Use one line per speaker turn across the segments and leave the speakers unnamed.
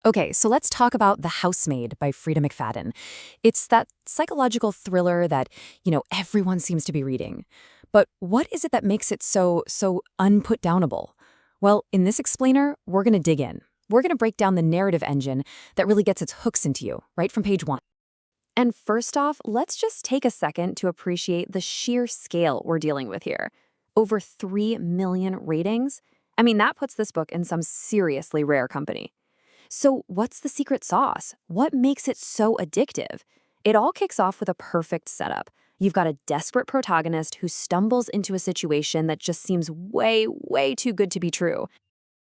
Okay, so let's talk about The Housemaid by Freida McFadden. It's that psychological thriller that, everyone seems to be reading. But what is it that makes it so unputdownable? Well, in this explainer, we're going to dig in. We're going to break down the narrative engine that really gets its hooks into you, right from page one. And first off, let's just take a second to appreciate the sheer scale we're dealing with here. Over 3 million ratings? I mean, that puts this book in some seriously rare company. So what's the secret sauce? What makes it so addictive? It all kicks off with a perfect setup. You've got a desperate protagonist who stumbles into a situation that just seems way too good to be true.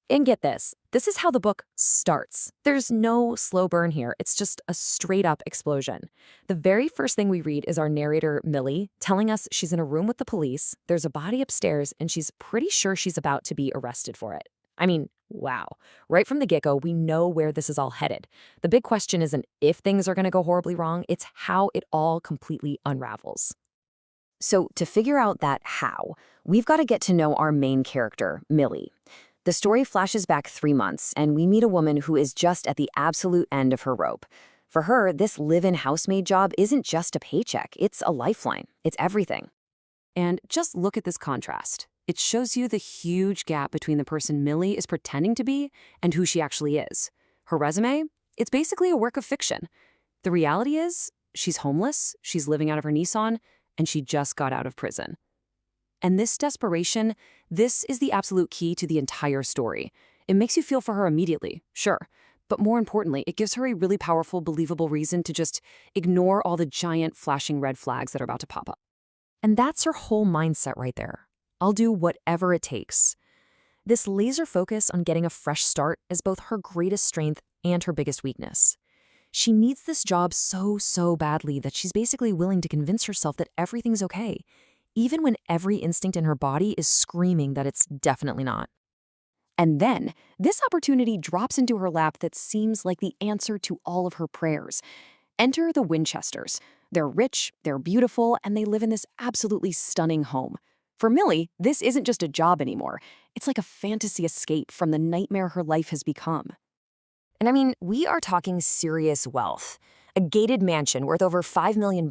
And get this is how the book starts. There's no slow burn here. It's just a straight up explosion. The very first thing we read is our narrator, Millie, telling us she's in a room with the police, there's a body upstairs, and she's pretty sure she's about to be arrested for it. I mean, wow. Right from the get-go, we know where this is all headed. The big question isn't if things are going to go horribly wrong, it's how it all completely unravels. So to figure out that how, we've got to get to know our main character, Millie. The story flashes back 3 months, and we meet a woman who is just at the absolute end of her rope. For her, this live-in housemaid job isn't just a paycheck, it's a lifeline. It's everything. And just look at this contrast. It shows you the huge gap between the person Millie is pretending to be and who she actually is. Her resume? It's basically a work of fiction. The reality is, she's homeless, she's living out of her Nissan, and she just got out of prison. And this desperation, this is the absolute key to the entire story. It makes you feel for her immediately, sure. But more importantly, it gives her a really powerful, believable reason to just ignore all the giant flashing red flags that are about to pop up. And that's her whole mindset right there. I'll do whatever it takes. This laser focus on getting a fresh start is both her greatest strength and her biggest weakness. She needs this job so badly that she's basically willing to convince herself that everything's okay, even when every instinct in her body is screaming that it's definitely not. And then, this opportunity drops into her lap that seems like the answer to all of her prayers. Enter the Winchesters. They're rich, they're beautiful, and they live in this absolutely stunning home. For Millie, this isn't just a job anymore. It's like a fantasy escape from the nightmare her life has become. And I mean, we are talking serious wealth. A gated mansion worth over $5 million,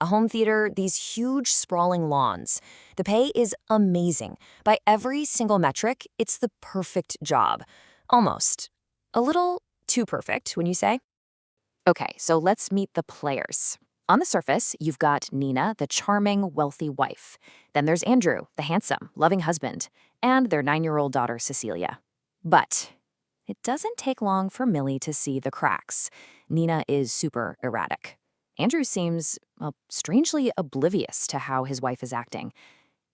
a home theater, these huge sprawling lawns. The pay is amazing. By every single metric, it's the perfect job. Almost. A little too perfect, wouldn't you say? Okay, so let's meet the players. On the surface, you've got Nina, the charming, wealthy wife. Then there's Andrew, the handsome, loving husband, and their 9-year-old daughter, Cecilia. But it doesn't take long for Millie to see the cracks. Nina is super erratic. Andrew seems, well, strangely oblivious to how his wife is acting.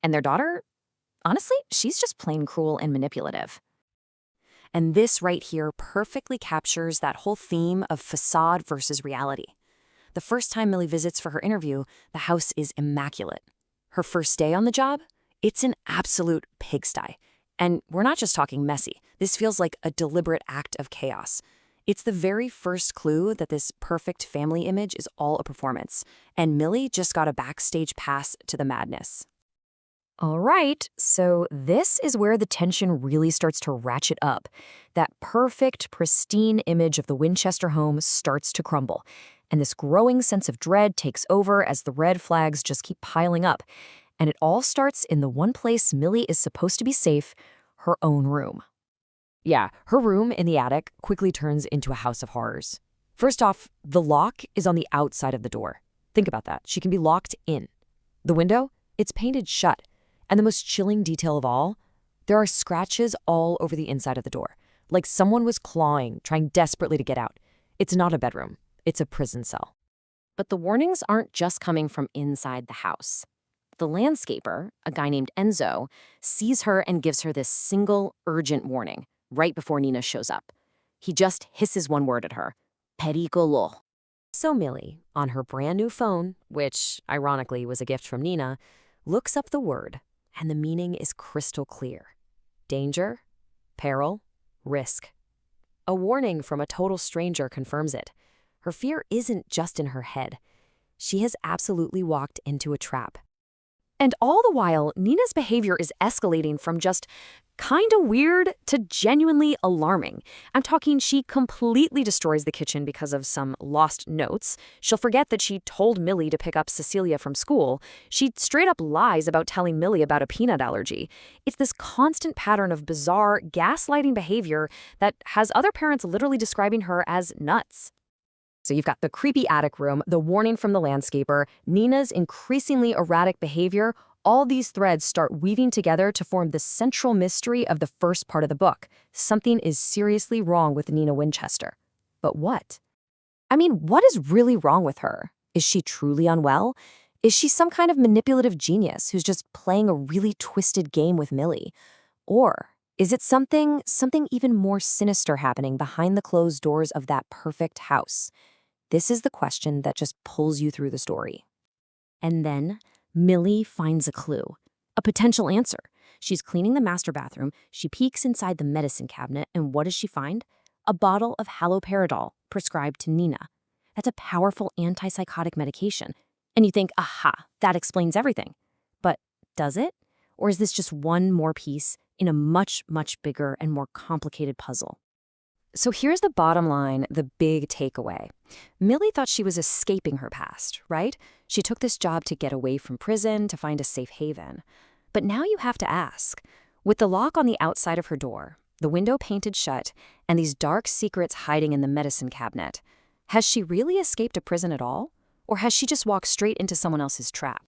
And their daughter, honestly, she's just plain cruel and manipulative. And this right here perfectly captures that whole theme of facade versus reality. The first time Millie visits for her interview, the house is immaculate. Her first day on the job, it's an absolute pigsty. And we're not just talking messy. This feels like a deliberate act of chaos. It's the very first clue that this perfect family image is all a performance, and Millie just got a backstage pass to the madness. All right, so this is where the tension really starts to ratchet up. That perfect, pristine image of the Winchester home starts to crumble, and this growing sense of dread takes over as the red flags just keep piling up. And it all starts in the one place Millie is supposed to be safe, her own room. Yeah, her room in the attic quickly turns into a house of horrors. First off, the lock is on the outside of the door. Think about that. She can be locked in. The window, it's painted shut. And the most chilling detail of all, there are scratches all over the inside of the door, like someone was clawing, trying desperately to get out. It's not a bedroom. It's a prison cell. But the warnings aren't just coming from inside the house. The landscaper, a guy named Enzo, sees her and gives her this single urgent warning right before Nina shows up. He just hisses one word at her, pericolo. So Millie, on her brand new phone, which ironically was a gift from Nina, looks up the word, and the meaning is crystal clear. Danger, peril, risk. A warning from a total stranger confirms it. Her fear isn't just in her head. She has absolutely walked into a trap. And all the while, Nina's behavior is escalating from just kinda weird to genuinely alarming. I'm talking she completely destroys the kitchen because of some lost notes. She'll forget that she told Millie to pick up Cecilia from school. She straight up lies about telling Millie about a peanut allergy. It's this constant pattern of bizarre, gaslighting behavior that has other parents literally describing her as nuts. So you've got the creepy attic room, the warning from the landscaper, Nina's increasingly erratic behavior. All these threads start weaving together to form the central mystery of the first part of the book. Something is seriously wrong with Nina Winchester. But what? I mean, what is really wrong with her? Is she truly unwell? Is she some kind of manipulative genius who's just playing a really twisted game with Millie? Or is it something even more sinister happening behind the closed doors of that perfect house? This is the question that just pulls you through the story. And then Millie finds a clue, a potential answer. She's cleaning the master bathroom. She peeks inside the medicine cabinet, and what does she find? A bottle of haloperidol prescribed to Nina. That's a powerful antipsychotic medication. And you think, aha, that explains everything. But does it? Or is this just one more piece in a much, much bigger and more complicated puzzle? So here's the bottom line, the big takeaway. Millie thought she was escaping her past, right? She took this job to get away from prison, to find a safe haven. But now you have to ask, with the lock on the outside of her door, the window painted shut, and these dark secrets hiding in the medicine cabinet, has she really escaped a prison at all? Or has she just walked straight into someone else's trap?